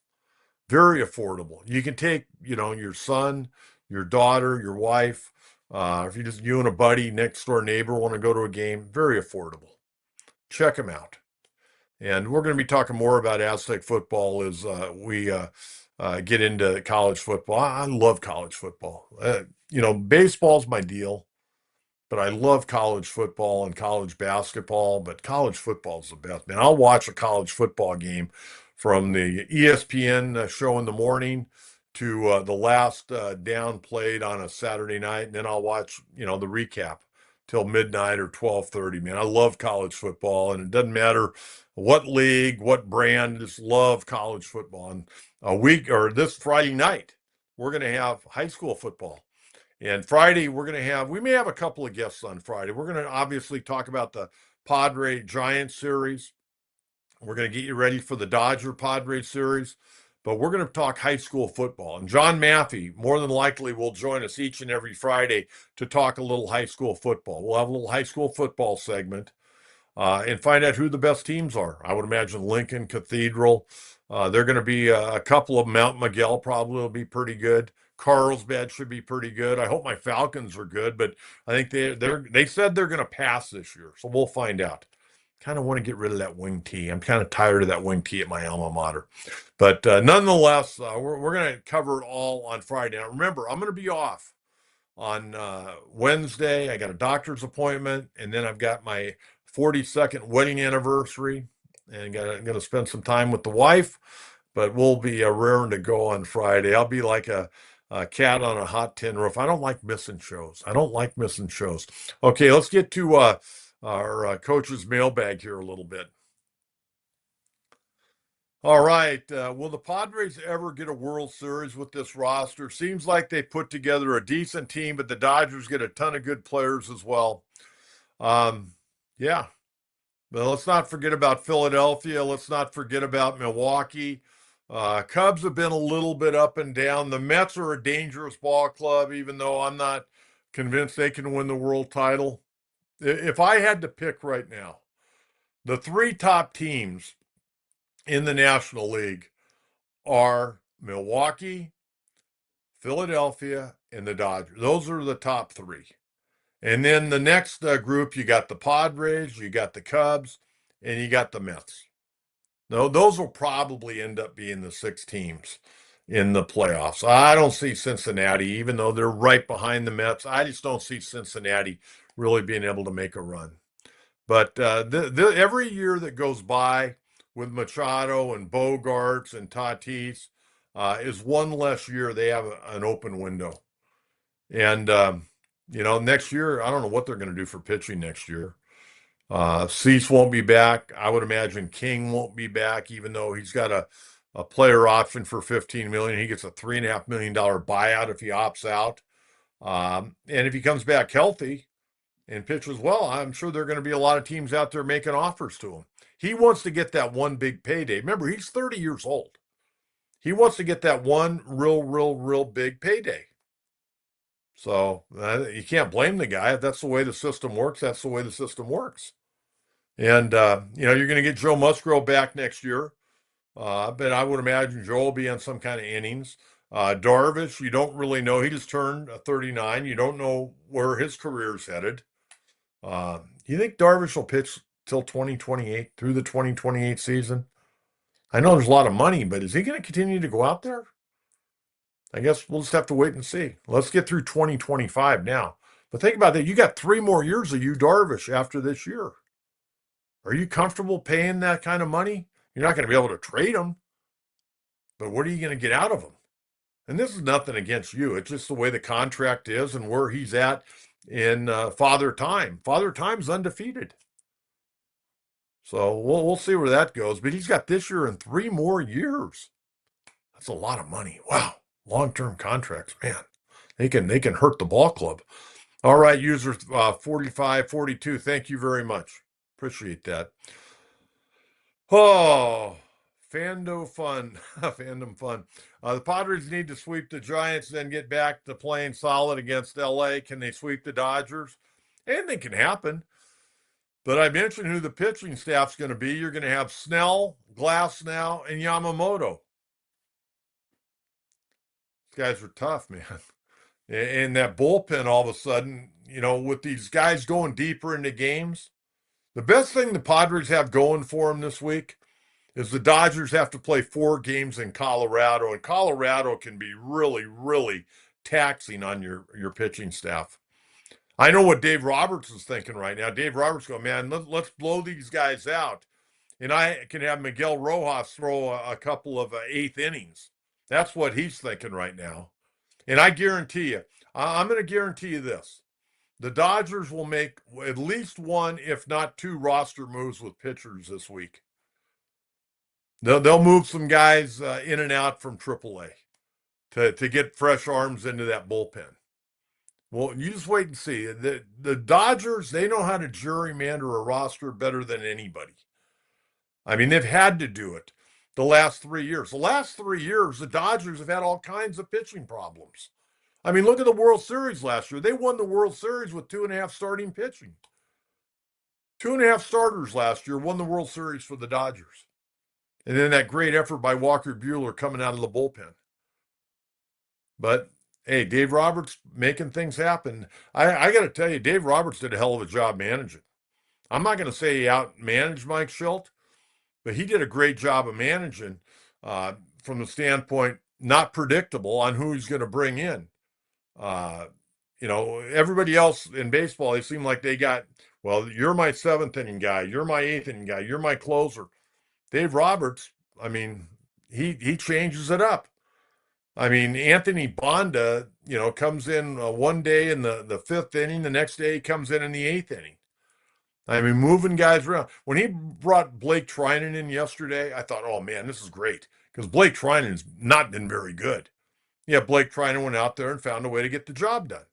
Speaker 1: Very affordable. You can take, your son, your daughter, your wife, if you and a buddy, next door neighbor want to go to a game, very affordable. Check them out. And we're going to be talking more about Aztec football as we get into college football. I love college football. Baseball's my deal, but I love college football and college basketball. But college football is the best, man. I'll watch a college football game from the ESPN show in the morning to the last down played on a Saturday night, and then I'll watch, the recap till midnight or 12:30. Man, I love college football, and it doesn't matter what league, what brand. Just love college football. And a week or this Friday night, we're going to have high school football. And Friday, we may have a couple of guests on Friday. We're going to obviously talk about the Padre Giants series. We're going to get you ready for the Dodger Padres series, but we're going to talk high school football. And John Maffey, more than likely, will join us each and every Friday to talk a little high school football. We'll have a little high school football segment and find out who the best teams are. I would imagine Lincoln, Cathedral. They're going to be a couple of Mount Miguel probably will be pretty good. Carlsbad should be pretty good. I hope my Falcons are good, but I think they said they're going to pass this year, so we'll find out. Kind of want to get rid of that wing tee. I'm kind of tired of that wing tee at my alma mater. But nonetheless, we're going to cover it all on Friday. Now, remember, I'm going to be off on Wednesday. I got a doctor's appointment, and then I've got my 42nd wedding anniversary, and going to spend some time with the wife. But we'll be raring to go on Friday. I'll be like a cat on a hot tin roof. I don't like missing shows. Okay, let's get to our coach's mailbag here a little bit. All right. Will the Padres ever get a World Series with this roster? Seems like they put together a decent team, but the Dodgers get a ton of good players as well. Yeah. But let's not forget about Philadelphia. Let's not forget about Milwaukee. Cubs have been a little bit up and down. The Mets are a dangerous ball club, even though I'm not convinced they can win the world title. If I had to pick right now, the three top teams in the National League are Milwaukee, Philadelphia, and the Dodgers. Those are the top three. And then the next group, you got the Padres, you got the Cubs, and you got the Mets. No, those will probably end up being the six teams in the playoffs. I don't see Cincinnati, even though they're right behind the Mets. I just don't see Cincinnati really being able to make a run. But every year that goes by with Machado and Bogarts and Tatis is one less year they have an open window. And, next year, I don't know what they're going to do for pitching next year. Cease won't be back. I would imagine King won't be back, even though he's got a player option for $15 million. He gets a $3.5 million buyout if he opts out. And if he comes back healthy and pitches well, I'm sure there are going to be a lot of teams out there making offers to him. He wants to get that one big payday. Remember, he's 30 years old. He wants to get that one real big payday. So you can't blame the guy. If that's the way the system works, that's the way the system works. And, you're going to get Joe Musgrove back next year. But I would imagine Joe will be on some kind of innings. Darvish, you don't really know. He just turned 39. You don't know where his career's headed. You think Darvish will pitch till 2028, through the 2028 season? I know there's a lot of money, but is he going to continue to go out there? I guess we'll just have to wait and see. Let's get through 2025 now. But think about that. You got 3 more years of Yu Darvish after this year. Are you comfortable paying that kind of money? You're not going to be able to trade him. But what are you going to get out of him? And this is nothing against you. It's just the way the contract is and where he's at in Father Time. Father Time's undefeated. So we'll see where that goes. But he's got this year and 3 more years. That's a lot of money. Wow. Long-term contracts, man. They can hurt the ball club. All right, user 4542. Thank you very much. Appreciate that. Oh, fandom fun. Fandom fun. The Padres need to sweep the Giants, then get back to playing solid against LA. Can they sweep the Dodgers? Anything can happen. But I mentioned who the pitching staff's going to be. You're going to have Snell, Glass now, and Yamamoto. These guys are tough, man. And that bullpen, all of a sudden, with these guys going deeper into games, the best thing the Padres have going for them this week is the Dodgers have to play 4 games in Colorado, and Colorado can be really, really taxing on your pitching staff. I know what Dave Roberts is thinking right now. Dave Roberts going, man, let's blow these guys out, and I can have Miguel Rojas throw a couple of 8th innings. That's what he's thinking right now. And I guarantee you, I'm going to guarantee you this. The Dodgers will make at least 1, if not 2, roster moves with pitchers this week. They'll move some guys in and out from AAA to get fresh arms into that bullpen. Well, you just wait and see. The Dodgers, they know how to gerrymander a roster better than anybody. I mean, they've had to do it the last 3 years. The last 3 years, the Dodgers have had all kinds of pitching problems. I mean, look at the World Series last year. They won the World Series with 2.5 starting pitching. 2.5 starters last year won the World Series for the Dodgers. And then that great effort by Walker Buehler coming out of the bullpen. But, hey, Dave Roberts making things happen. I got to tell you, Dave Roberts did a hell of a job managing. I'm not going to say he outmanaged Mike Schilt, but he did a great job of managing from the standpoint, not predictable on who he's going to bring in. Everybody else in baseball, they seem like they got, well, you're my 7th inning guy, you're my 8th inning guy, you're my closer. Dave Roberts, I mean, he changes it up. I mean, Anthony Bonda, comes in one day in the 5th inning, the next day he comes in the 8th inning. I mean, moving guys around. When he brought Blake Trinan in yesterday, I thought, oh man, this is great, because Blake Trinan's not been very good. Yeah, Blake Trinan went out there and found a way to get the job done.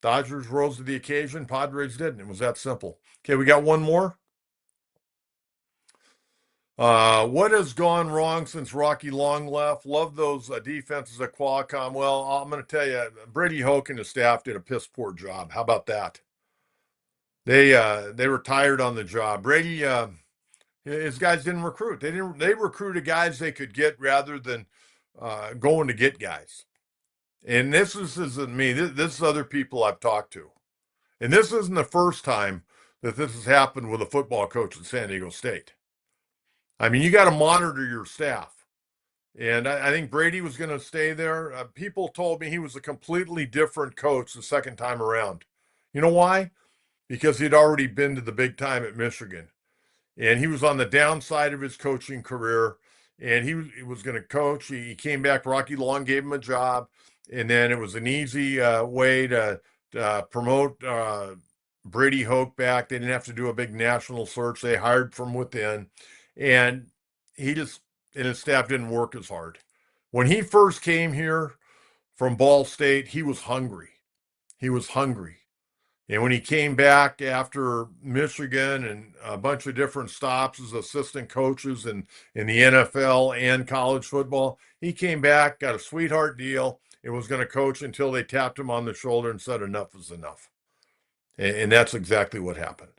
Speaker 1: Dodgers rose to the occasion, Padres didn't. It was that simple. Okay, we got one more. What has gone wrong since Rocky Long left? Love those defenses at Qualcomm. Well, I'm going to tell you, Brady Hoke and his staff did a piss poor job. How about that? They were tired on the job. Brady, his guys didn't recruit. They recruited guys they could get rather than going to get guys. And this isn't me. This is other people I've talked to. And this isn't the first time that this has happened with a football coach at San Diego State. I mean, you got to monitor your staff. And I think Brady was going to stay there. People told me he was a completely different coach the second time around. You know why? Because he'd already been to the big time at Michigan. And he was on the downside of his coaching career. And he was going to coach. He came back. Rocky Long gave him a job. And then it was an easy way to promote Brady Hoke back. They didn't have to do a big national search. They hired from within. And his staff didn't work as hard. When he first came here from Ball State, he was hungry. He was hungry. And when he came back after Michigan and a bunch of different stops as assistant coaches in the NFL and college football, he came back, got a sweetheart deal, and was going to coach until they tapped him on the shoulder and said enough is enough. And that's exactly what happened.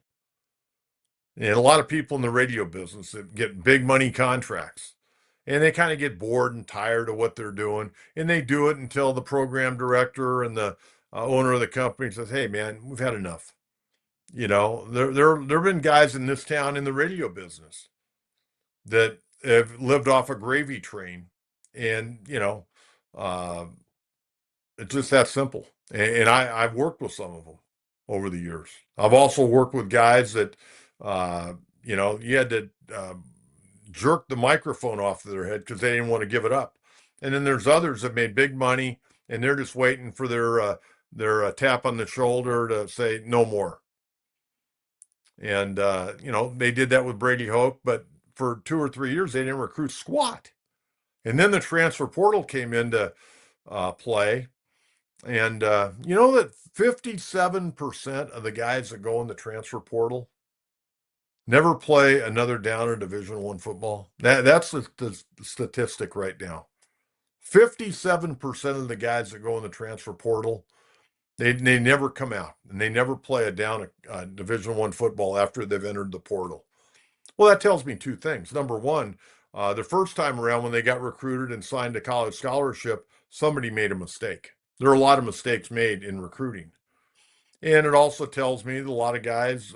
Speaker 1: And a lot of people in the radio business that get big money contracts, and they kind of get bored and tired of what they're doing, and they do it until the program director and the owner of the company says, "Hey, man, we've had enough." There have been guys in this town in the radio business that have lived off a gravy train, and it's just that simple. And I've worked with some of them over the years. I've also worked with guys that, you had to jerk the microphone off of their head because they didn't want to give it up. And then there's others that made big money and they're just waiting for their tap on the shoulder to say no more. And, they did that with Brady Hoke, but for 2 or 3 years, they didn't recruit squat. And then the transfer portal came into play. And you know that 57% of the guys that go in the transfer portal never play another down in Division One football. That's the statistic right now. 57% of the guys that go in the transfer portal, they never come out and they never play a down Division One football after they've entered the portal. Well, that tells me two things. Number one, the first time around when they got recruited and signed a college scholarship, somebody made a mistake. There are a lot of mistakes made in recruiting. And it also tells me that a lot of guys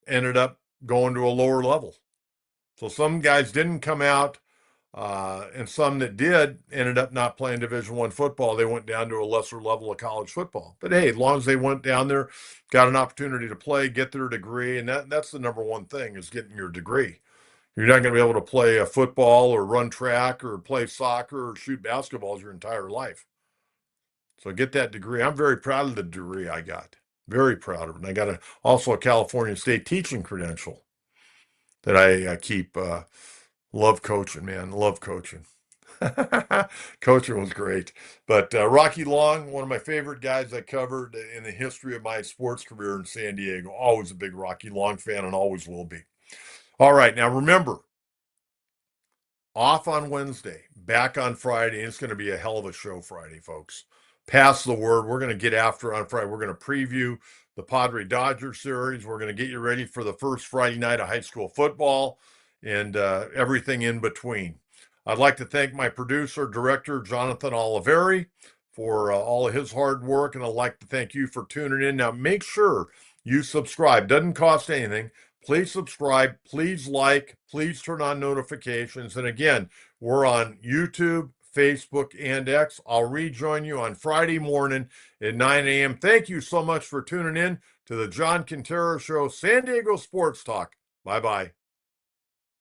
Speaker 1: ended up going to a lower level. So some guys didn't come out, and some that did ended up not playing Division One football. They went down to a lesser level of college football. But hey, as long as they went down there, got an opportunity to play, get their degree, and that's the number one thing is getting your degree. You're not going to be able to play a football or run track or play soccer or shoot basketballs your entire life. So get that degree. I'm very proud of the degree I got. Very proud of it. And I got also a California State teaching credential that I keep. Love coaching, man. Love coaching. Coaching was great. But Rocky Long, one of my favorite guys I covered in the history of my sports career in San Diego. Always a big Rocky Long fan and always will be. All right. Now remember, off on Wednesday, back on Friday. It's going to be a hell of a show Friday, folks. Pass the word. We're going to get after on Friday. We're going to preview the Padre Dodger series. We're going to get you ready for the first Friday night of high school football and everything in between. I'd like to thank my producer, director, Jonathan Oliveri, for all of his hard work. And I'd like to thank you for tuning in. Now, make sure you subscribe. Doesn't cost anything. Please subscribe, please like, please turn on notifications. And again, we're on YouTube, Facebook, and X. I'll rejoin you on Friday morning at 9 a.m. Thank you so much for tuning in to the John Kentera Show, San Diego Sports Talk. Bye-bye.